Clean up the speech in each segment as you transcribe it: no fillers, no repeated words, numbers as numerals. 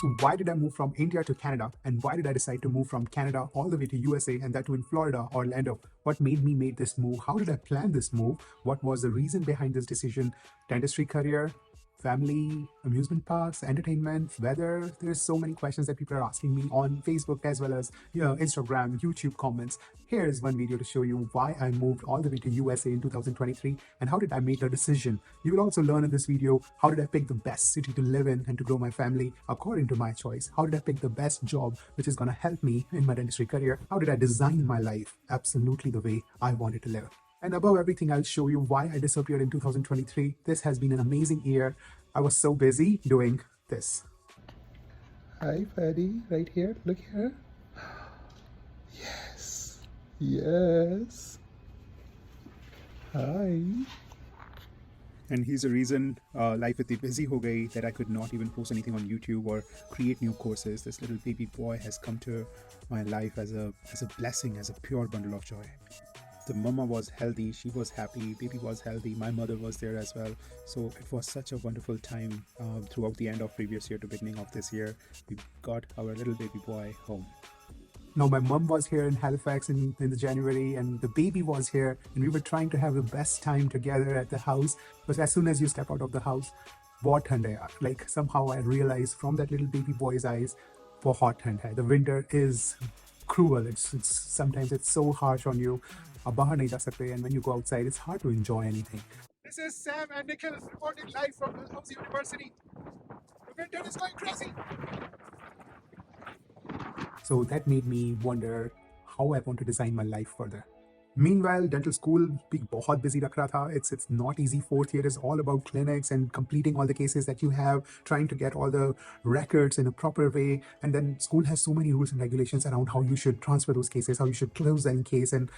So why did I move from India to Canada, and why did I decide to move from Canada all the way to USA, and that too in Florida, Orlando? What made me make this move? How did I plan this move? What was the reason behind this decision? Dentistry career, family, amusement parks, entertainment, weather. There's so many questions that people are asking me on Facebook as well as Instagram, YouTube comments. Here is one video to show you why I moved all the way to USA in 2023 and how did I make the decision. You will also learn in this video how did I pick the best city to live in and to grow my family according to my choice. How did I pick the best job which is going to help me in my dentistry career? How did I design my life absolutely the way I wanted to live? And above everything, I'll show you why I disappeared in 2023. This has been an amazing year. I was so busy doing this. Hi, Freddy, right here. Look here. Yes. Yes. Hi. And he's the reason life is busy ho gayi that I could not even post anything on YouTube or create new courses. This little baby boy has come to my life as a blessing, as a pure bundle of joy. The mama was healthy, she was happy, baby was healthy, my mother was there as well. So it was such a wonderful time throughout the end of previous year to beginning of this year. We got our little baby boy home. Now my mom was here in Halifax in the January, and the baby was here, and we were trying to have the best time together at the house. But as soon as you step out of the house, bahut thand hai yaar. Like somehow I realized from that little baby boy's eyes, bahut thand hai. The winter is cruel. It's sometimes it's so harsh on you. आप बाहर नहीं जा सकते, and when you go outside, it's hard to enjoy anything. This is Sam and Nikhil reporting live from Dalhousie University. The winter is going crazy. So that made me wonder how I want to design my life further. Meanwhile, dental school भी बहुत busy रख रहा था. It's not easy. Fourth year is all about clinics and completing all the cases that you have, trying to get all the records in a proper way. And then school has so many rules and regulations around how you should transfer those cases, how you should close any case, and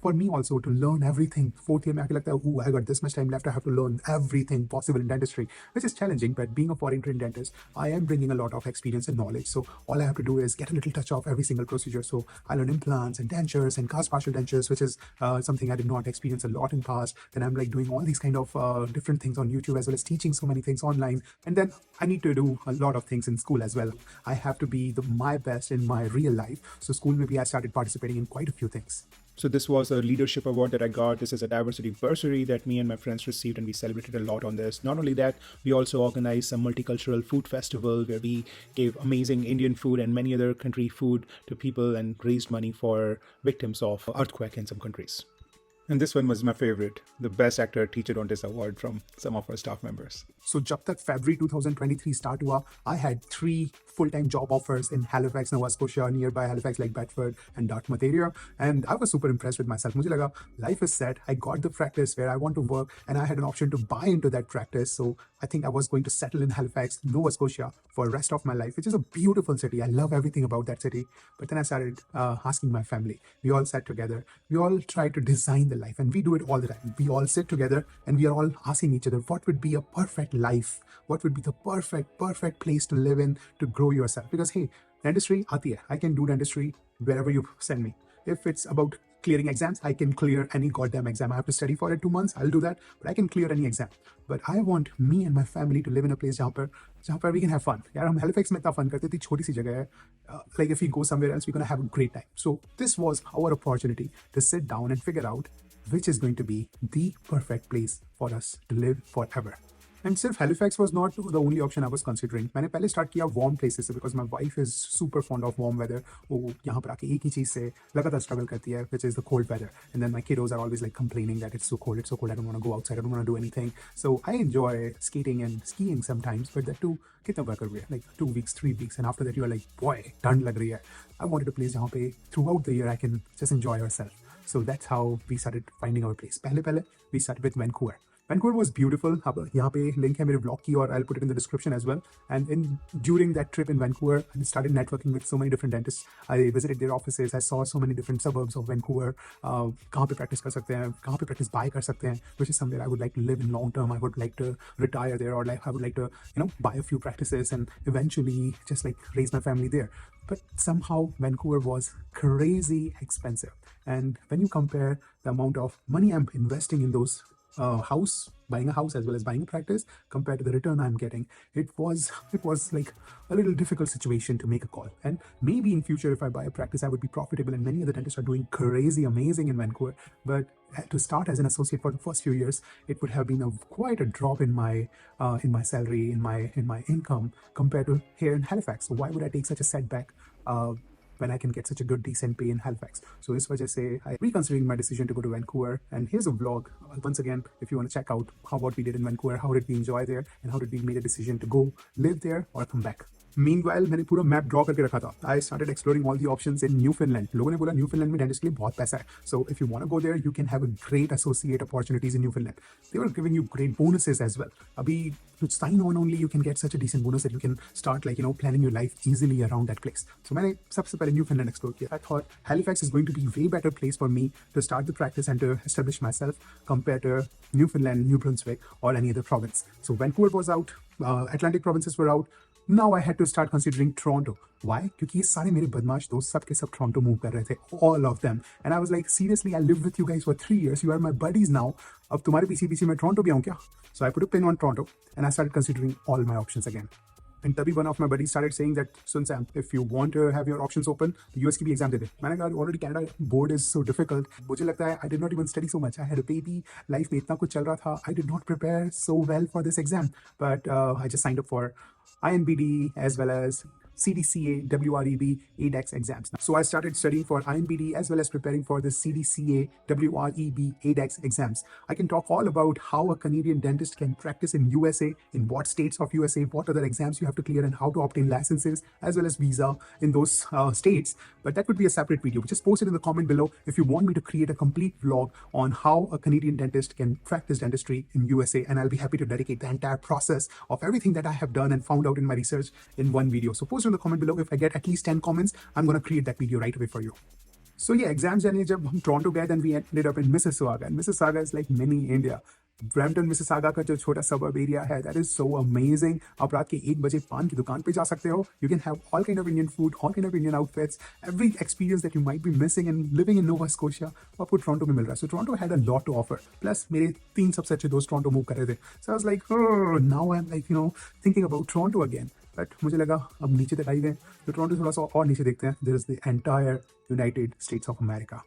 for me also to learn everything. Fourth year में आके लगता है, oh, I got this much time left. I have to learn everything possible in dentistry, which is challenging. But being a foreign trained dentist, I am bringing a lot of experience and knowledge. So all I have to do is get a little touch of every single procedure. So I learn implants and dentures and cast partial dentures, which is something I did not experience a lot in past. Then I'm like doing all these kind of different things on YouTube as well as teaching so many things online. And then I need to do a lot of things in school as well. I have to be my best in my real life. So school maybe I started participating in quite a few things. So this was a leadership award that I got. This is a diversity bursary that me and my friends received, and we celebrated a lot on this. Not only that, we also organized some multicultural food festival where we gave amazing Indian food and many other country food to people and raised money for victims of earthquake in some countries. And this one was my favorite, the Best Actor Teachodontist Award from some of our staff members. So जब तक February 2023 start हुआ, I had 3 full-time job offers in Halifax, Nova Scotia, nearby Halifax like Bedford and Dartmouth area. And I was super impressed with myself. मुझे लगा life is set. I got the practice where I want to work, and I had an option to buy into that practice. So I think I was going to settle in Halifax, Nova Scotia for the rest of my life, which is a beautiful city. I love everything about that city. But then I started asking my family. We all sat together. We all tried to design the life, and we do it all the time. We all sit together and we are all asking each other, what would be a perfect life? What would be the perfect place to live in to grow yourself? Because hey, dentistry aati hai. I can do dentistry wherever you send me. If it's about clearing exams, I can clear any goddamn exam. I have to study for it 2 months, I'll do that, but I can clear any exam. But I want me and my family to live in a place जहाँ पर we can have fun. यार हम Halifax में इतना fun करते थे, छोटी सी जगह है. Like if we go somewhere else, we're gonna have a great time. So this was our opportunity to sit down and figure out which is going to be the perfect place for us to live forever. And सिर्फ Halifax was not the only option I was considering. मैंने पहले start किया warm places से because my wife is super fond of warm weather. वो यहाँ पर आके एक ही चीज़ से लगातार struggle करती है, which is the cold weather. And then my kiddos are always like complaining that it's so cold, I don't want to go outside, I don't want to do anything. So I enjoy skating and skiing sometimes, but that too कितना बार कर रही है, like 2 weeks, 3 weeks, and after that you are like, boy, ठंड लग रही है. I wanted a place जहाँ पे throughout the year I can just enjoy yourself. So that's how we started finding our place. पहले we started with Vancouver. Vancouver was beautiful. अब यहाँ पे link है मेरे vlog की, और I'll put it in the description as well. And during that trip in Vancouver, I started networking with so many different dentists. I visited their offices. I saw so many different suburbs of Vancouver. कहाँ पे practice कर सकते हैं, कहाँ पे practice buy कर सकते हैं, which is somewhere I would like to live in long term. I would like to retire there, or like I would like to buy a few practices and eventually just like raise my family there. But somehow Vancouver was crazy expensive. And when you compare the amount of money I'm investing in those house, buying a house as well as buying a practice compared to the return I'm getting. It was like a little difficult situation to make a call. And maybe in future, if I buy a practice, I would be profitable. And many other dentists are doing crazy, amazing in Vancouver. But to start as an associate for the first few years, it would have been quite a drop in my salary, in my income compared to here in Halifax. So why would I take such a setback? When I can get such a good decent pay in Halifax. So इस वजह से I reconsidering my decision to go to Vancouver. And here's a vlog once again if you want to check out what we did in Vancouver, how did we enjoy there, and how did we make a decision to go live there or come back. Meanwhile, मैंने पूरा map draw करके रखा था. I started exploring all the options in Newfoundland. लोगों ने बोला न्यूफिनलैंड में dentist के लिए बहुत पैसा है. So if you want to go there, you can have a great associate opportunities in Newfoundland. They were giving you great bonuses as well. अभी to sign on only, you can get such a decent bonus that you can start planning your life easily around that place. So मैंने सबसे पहले Newfoundland explore किया. I thought Halifax is going to be way better place for me to start the practice and to establish myself compared to Newfoundland, New Brunswick, or any other province. So Vancouver was out, Atlantic provinces were out. Now I had to start considering Toronto. Why? क्योंकि ये सारे मेरे बदमाश दोस्त सब के सब Toronto move कर रहे थे, all of them. And I was like, seriously, I lived with you guys for 3 years. You are my buddies now. अब तुम्हारे पीछे पीछे मैं टोरंटो भी आऊँ क्या? So I put a pin on Toronto and I started considering all my options again. And तभी one of my buddies started saying that, soon Sam, if you want to have your options open, US की भी exam दे दे. मैंने कहा already Canada board is so difficult. मुझे लगता है I did not even study so much. I had a baby. Life में इतना कुछ चल रहा था. I did not prepare so well for this exam. But I just signed up for INBD as well as CDCA, WREB, ADEX exams. So I started studying for INBD as well as preparing for the CDCA, WREB, ADEX exams. I can talk all about how a Canadian dentist can practice in USA, in what states of USA, what other exams you have to clear, and how to obtain licenses as well as visa in those states. But that would be a separate video. Just post it in the comment below if you want me to create a complete vlog on how a Canadian dentist can practice dentistry in USA, and I'll be happy to dedicate the entire process of everything that I have done and found out in my research in one video. So post in the comment below. If I get at least 10 comments, I'm going to create that video right away for you. So yeah, exams जाने जब हम Toronto गए, then we ended up in Mississauga. And Mississauga is like mini India. Brampton Mississauga का जो छोटा suburb area है, that is so amazing. आप रात के 1 बजे पान की दुकान पे जा सकते हो. You can have all kind of Indian food, all kind of Indian outfits, every experience that you might be missing and living in Nova Scotia आपको टोरंटो में मिल रहा है. So Toronto had a lot to offer. Plus मेरे 3 सबसे अच्छे दोस्त Toronto move कर रहे थे. So I was like, oh, now I'm like thinking about Toronto again. But मुझे लगा अब नीचे तक आई गए तो टोरंटो थोड़ा सा और नीचे देखते हैं. There is the entire United States of America.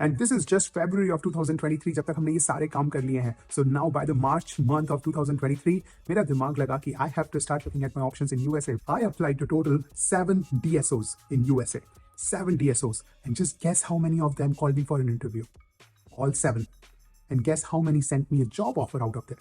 And this is just February of 2023 जब तक हमने ये सारे काम कर लिए हैं. So now by the March month of 2023, मेरा दिमाग लगा कि I have to start looking at my options in USA. I applied to total 7 DSOs in USA. 7 DSOs. And just guess how many of them called me for an interview. All 7. And guess how many sent me a job offer out of that.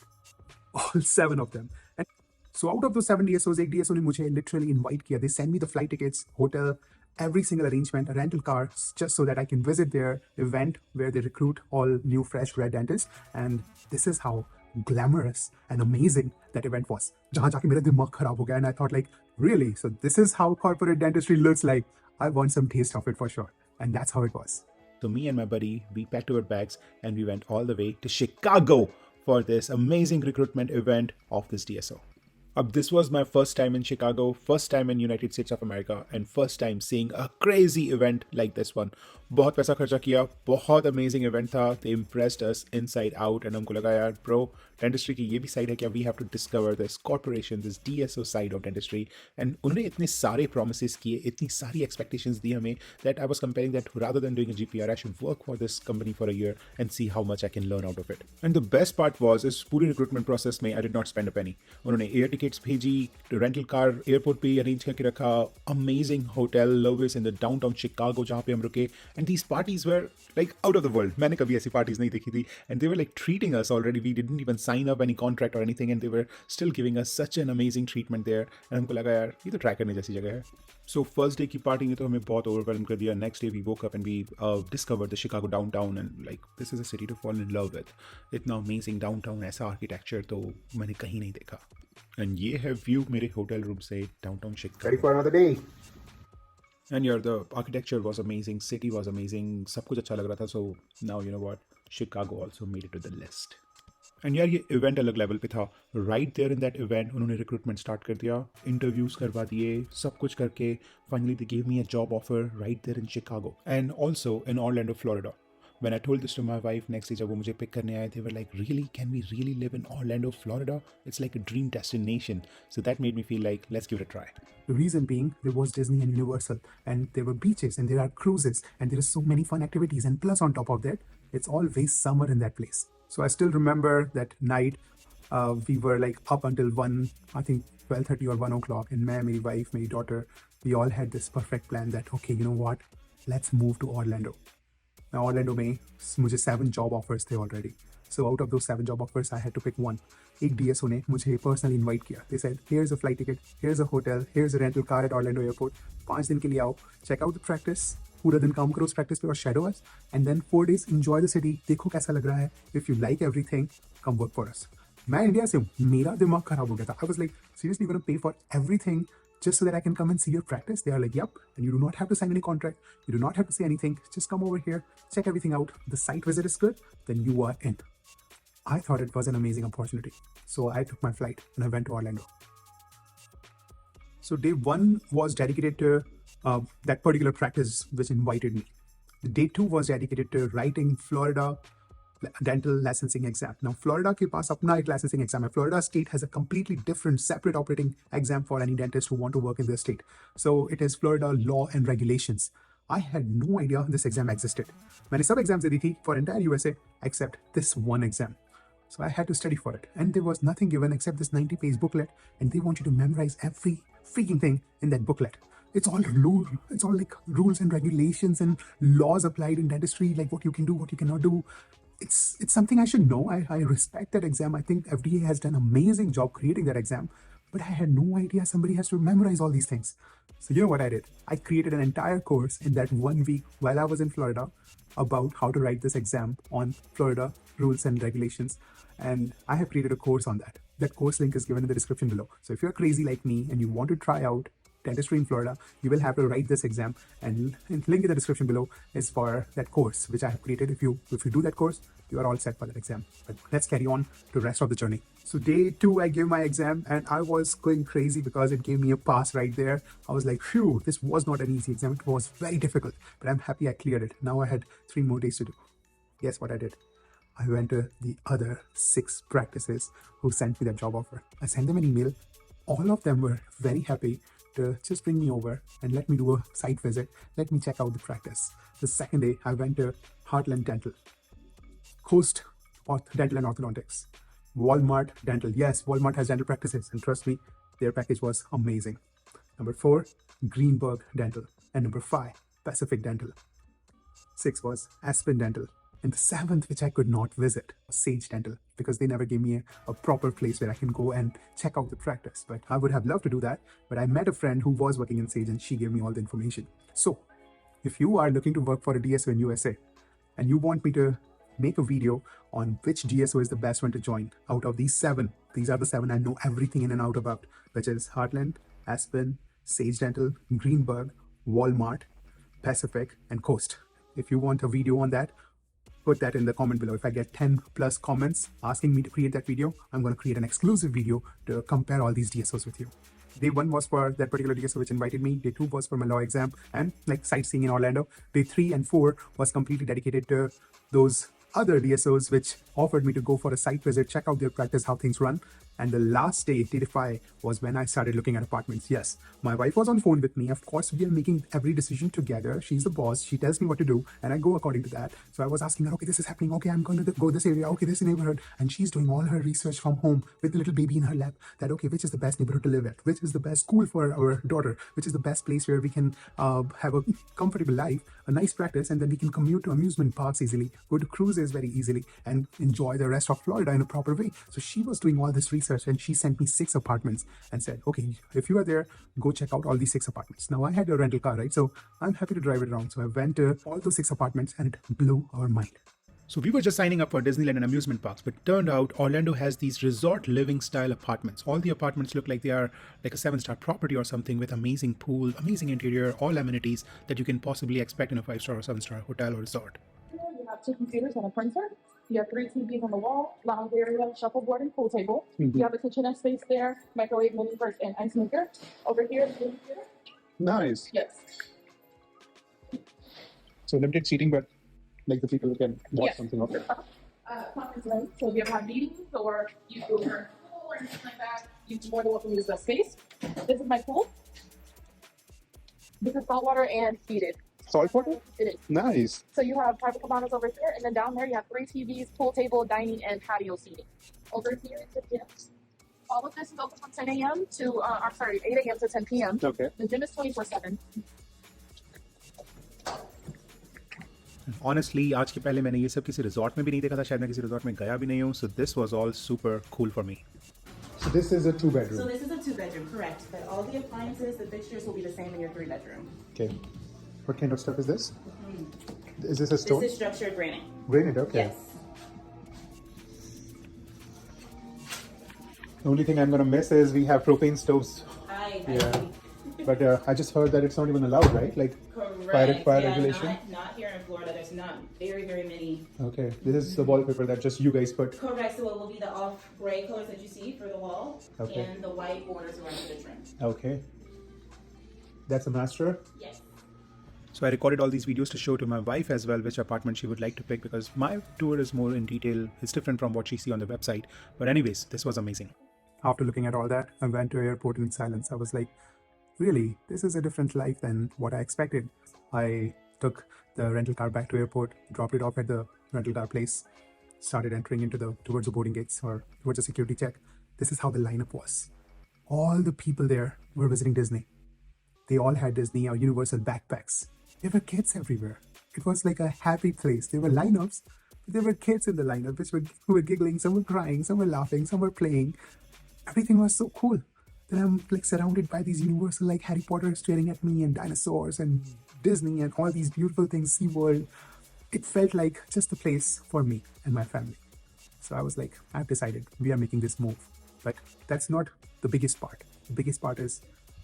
All 7 of them. And so out of those 7 DSOs, एक DSO ने मुझे literally invite किया. They send me the flight tickets, hotel, every single arrangement, a rental car, just so that I can visit their event where they recruit all new fresh grad dentists. And this is how glamorous and amazing that event was. जहाँ जाके मेरा दिमाग खराब हो गया, and I thought like, really? So this is how corporate dentistry looks like. I want some taste of it for sure. And that's how it was. So me and my buddy, we packed our bags and we went all the way to Chicago for this amazing recruitment event of this DSO. This was my first time in Chicago, first time in United States of America, and first time seeing a crazy event like this one. बहुत पैसा खर्चा किया, बहुत amazing event था. They impressed us inside out, and हमको लगा यार bro, dentistry की ये भी side है क्या? We have to discover this corporation, this DSO side of dentistry. And उन्होंने इतने सारे promises किए, इतनी सारी expectations दी हमें that I was comparing that rather than doing a GPR, I should work for this company for a year and see how much I can learn out of it. And the best part was, इस पूरी recruitment process में I did not spend a penny. उन्होंने air tickets भेजी, rental car airport पे arrange करके रखा, amazing hotel, Lovis in the downtown Chicago जहाँ पे हम रुके. And these parties were like out of the world. मैंने कभी ऐसी parties नहीं देखी थी. And they were like treating us already. We didn't even sign up any contract or anything. And they were still giving us such an amazing treatment there. And हमको लगा यार ये तो try करने जैसी जगह है. So first day की party ने तो हमें बहुत overwhelm कर दिया. Next day we woke up and we discovered the Chicago downtown. And like this is a city to fall in love with. इतना amazing downtown ऐसा architecture तो मैंने कहीं नहीं देखा. And ये है view मेरे hotel room से downtown Chicago. Ready for another day? And yeah, the architecture was amazing, city was amazing, सब कुछ अच्छा लग रहा था. So now you know what, Chicago also made it to the list. And यार ये event अलग level पे था. Right there in that event उन्होंने recruitment start कर दिया, interviews करवा दिए, सब कुछ करके finally they gave me a job offer right there in Chicago and also in Orlando, Florida. When I told this to my wife next day, जब वो मुझे pick करने आए, they were like, really? Can we really live in Orlando, Florida? It's like a dream destination. So that made me feel like, let's give it a try. The reason being, there was Disney and Universal, and there were beaches, and there are cruises, and there are so many fun activities. And plus, on top of that, it's always summer in that place. So I still remember that night. We were like up until 1, I think 12:30 or 1 o'clock, and my wife, my daughter, we all had this perfect plan that, okay, you know what, let's move to Orlando. Now, Orlando में मुझे 7 job offers थे already. So out of those 7 job offers, I had to pick one. एक DSO ने मुझे personally invite किया. They said, here's a flight ticket, here's a hotel, here's a rental car at Orlando Airport. 5 दिन के लिए आओ, check out the practice. पूरा दिन काम करो उस practice पे और shadow us. And then 4 days enjoy the city. देखो कैसा लग रहा है. If you like everything, come work for us. मैं इंडिया से हूँ, मेरा दिमाग खराब हो गया था. I was like, seriously, you're going to pay for everything just so that I can come and see your practice? They are like, yep, and you do not have to sign any contract. You do not have to say anything. Just come over here, check everything out. The site visit is good, then you are in. I thought it was an amazing opportunity. So I took my flight and I went to Orlando. So day 1 was dedicated to that particular practice which invited me. Day 2 was dedicated to writing Florida dental licensing exam. Now, Florida के पास अपना एक licensing exam है. Florida state has a completely different, separate operating exam for any dentist who want to work in their state. So it is Florida law and regulations. I had no idea this exam existed. मैंने सब exams दे दी थी for entire USA except this one exam. So I had to study for it. And there was nothing given except this 90-page booklet, and they want you to memorize every freaking thing in that booklet. It's all like rules and regulations and laws applied in dentistry, like what you can do, what you cannot do. It's something I should know. I respect that exam. I think FDA has done an amazing job creating that exam, but I had no idea somebody has to memorize all these things. So you know what I did? I created an entire course in that 1 week while I was in Florida about how to write this exam on Florida rules and regulations. And I have created a course on that. That course link is given in the description below. So if you're crazy like me and you want to try out dentistry in Florida, you will have to write this exam, and link in the description below is for that course which I have created. If you do that course, you are all set for that exam. But let's carry on to the rest of the journey. So day 2, I gave my exam and I was going crazy because it gave me a pass right there. I was like, phew, this was not an easy exam. It was very difficult, but I'm happy I cleared it. Now I had 3 more days to do. Guess what I did? I went to the other 6 practices who sent me that job offer. I sent them an email. All of them were very happy to just bring me over and let me do a site visit. Let me check out the practice. The second day, I went to Heartland Dental, Coast Dental and Orthodontics, Walmart Dental. Yes, Walmart has dental practices, and trust me, their package was amazing. Number 4, Greenberg Dental, and number 5, Pacific Dental. 6 was Aspen Dental. And the 7th, which I could not visit, was Sage Dental, because they never gave me a proper place where I can go and check out the practice. But I would have loved to do that. But I met a friend who was working in Sage and she gave me all the information. So if you are looking to work for a DSO in USA and you want me to make a video on which DSO is the best one to join out of these 7, these are the 7 I know everything in and out about, which is Heartland, Aspen, Sage Dental, Greenberg, Walmart, Pacific, and Coast. If you want a video on that, put that in the comment below. If I get 10 plus comments asking me to create that video, I'm going to create an exclusive video to compare all these DSOs with you. Day 1 was for that particular DSO which invited me. Day 2 was for my law exam and like sightseeing in Orlando. Day 3 and 4 was completely dedicated to those other DSOs which offered me to go for a site visit, check out their practice, how things run. And the last day, day 5, was when I started looking at apartments. Yes, my wife was on phone with me. Of course, we are making every decision together. She's the boss. She tells me what to do, and I go according to that. So I was asking her, okay, this is happening. Okay, I'm going to go this area. Okay, this neighborhood. And she's doing all her research from home with the little baby in her lap. That, okay, which is the best neighborhood to live at? Which is the best school for our daughter? Which is the best place where we can have a comfortable life, a nice practice, and then we can commute to amusement parks easily, go to cruises very easily, and enjoy the rest of Florida in a proper way. So she was doing all this research, and she sent me 6 apartments and said, okay, if you are there, go check out all these 6 apartments. Now I had a rental car, right? So I'm happy to drive it around. So I went to all those 6 apartments and it blew our mind. So we were just signing up for Disneyland and amusement parks, but turned out Orlando has these resort living style apartments. All the apartments look like they are like a 7-star property or something, with amazing pool, amazing interior, all amenities that you can possibly expect in a 5-star or 7-star hotel or resort. You have 2 computers and a printer. You have 3 TVs on the wall, lounge area, shuffleboard, and pool table. You have a kitchenette space there, microwave, mini fridge, and ice maker. Over here is the computer. Nice. Yes. So limited seating, but Like the people can watch Yes. something. Okay. Conference room. So if you ever have meetings or you go to your pool or anything like that, you're more than welcome to use that space. This is my pool. This is saltwater and heated. Saltwater? It is. Nice. So you have private cabanas over here, and then down there you have 3 TVs, pool table, dining, and patio seating. Over here is the gym. All of this is open from 10 a.m. to, 8 a.m. to 10 p.m. Okay. The gym is 24/7. Honestly, आज के पहले मैंने ये सब किसी resort में भी नहीं देखा था, शायद मैं किसी रिजॉर्ट में गया भी नहीं हूँ. So this was all super cool for me. So this is a 2-bedroom. So this is a 2-bedroom, correct. But all the appliances, the fixtures will be the same in your 3-bedroom. Okay. What kind of stuff is this? Is this a stone? This is structured granite. Granite, okay. Yes. The only thing I'm gonna miss is we have propane stoves. I Yeah. see. But I just heard that it's not even allowed, right? Like Correct. fire Yeah, regulation. Not here in Florida. There's not very many. Okay. This is the wallpaper that just you guys put. Correct. So it will be the off gray colors that you see for the wall, Okay. and the white borders around the trim. Okay. That's a master. Yes. So I recorded all these videos to show to my wife as well which apartment she would like to pick, because my tour is more in detail. It's different from what she see on the website. But anyways, this was amazing. After looking at all that, I went to airport in silence. I was like, really, this is a different life than what I expected. I took the rental car back to airport, dropped it off at the rental car place, started entering towards the boarding gates or towards the security check. This is how the lineup was. All the people there were visiting Disney. They all had Disney or Universal backpacks. There were kids everywhere. It was like a happy place. There were lineups, but there were kids in the lineup who were giggling, some were crying, some were laughing, some were playing. Everything was so cool. Then I'm like surrounded by these Universal, like Harry Potter staring at me, and dinosaurs and Disney and all these beautiful things, SeaWorld. It felt like just a place for me and my family. So I was like, I've decided we are making this move. But that's not the biggest part. The biggest part is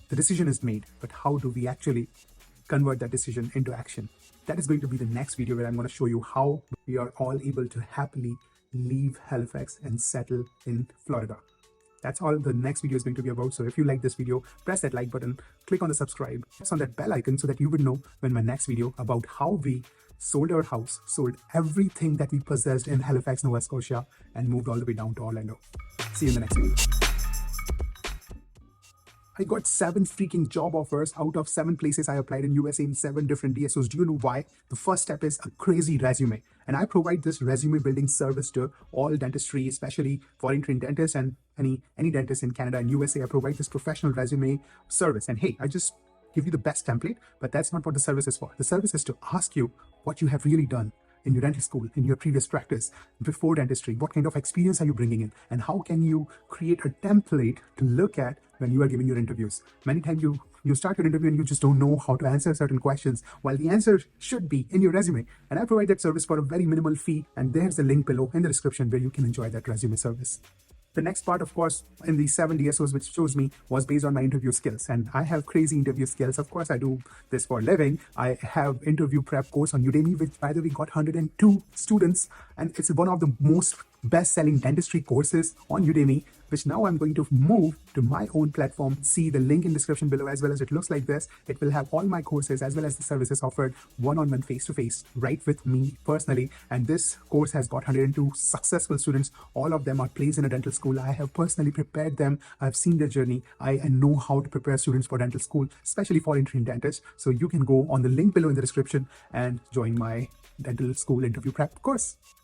the decision is made, but how do we actually convert that decision into action? That is going to be the next video where I'm going to show you how we are all able to happily leave Halifax and settle in Florida. That's all the next video is going to be about. So if you like this video, press that like button, click on the subscribe, press on that bell icon so that you would know when my next video about how we sold our house, sold everything that we possessed in Halifax, Nova Scotia, and moved all the way down to Orlando. See you in the next video. I got 7 freaking job offers out of 7 places I applied in USA in 7 different DSOs. Do you know why? The first step is a crazy resume. And I provide this resume building service to all dentistry, especially foreign trained dentists and any dentist in Canada and USA. I provide this professional resume service. And hey, I just give you the best template, but that's not what the service is for. The service is to ask you what you have really done in your dental school, in your previous practice, before dentistry. What kind of experience are you bringing in? And how can you create a template to look at when you are giving your interviews? Many times you start your interview and you just don't know how to answer certain questions, while the answer should be in your resume. And I provide that service for a very minimal fee. And there's a link below in the description where you can enjoy that resume service. The next part, of course, in the 7 DSOs which chose me was based on my interview skills. And I have crazy interview skills. Of course, I do this for a living. I have interview prep course on Udemy, which by the way got 102 students. And it's one of the most best-selling dentistry courses on Udemy, which now I'm going to move to my own platform. See the link in description below, as well as it looks like this. It will have all my courses as well as the services offered one-on-one, face-to-face, right with me personally. And this course has got 102 successful students. All of them are placed in a dental school. I have personally prepared them. I've seen their journey. I know how to prepare students for dental school, especially foreign trained dentists. So you can go on the link below in the description and join my dental school interview prep course.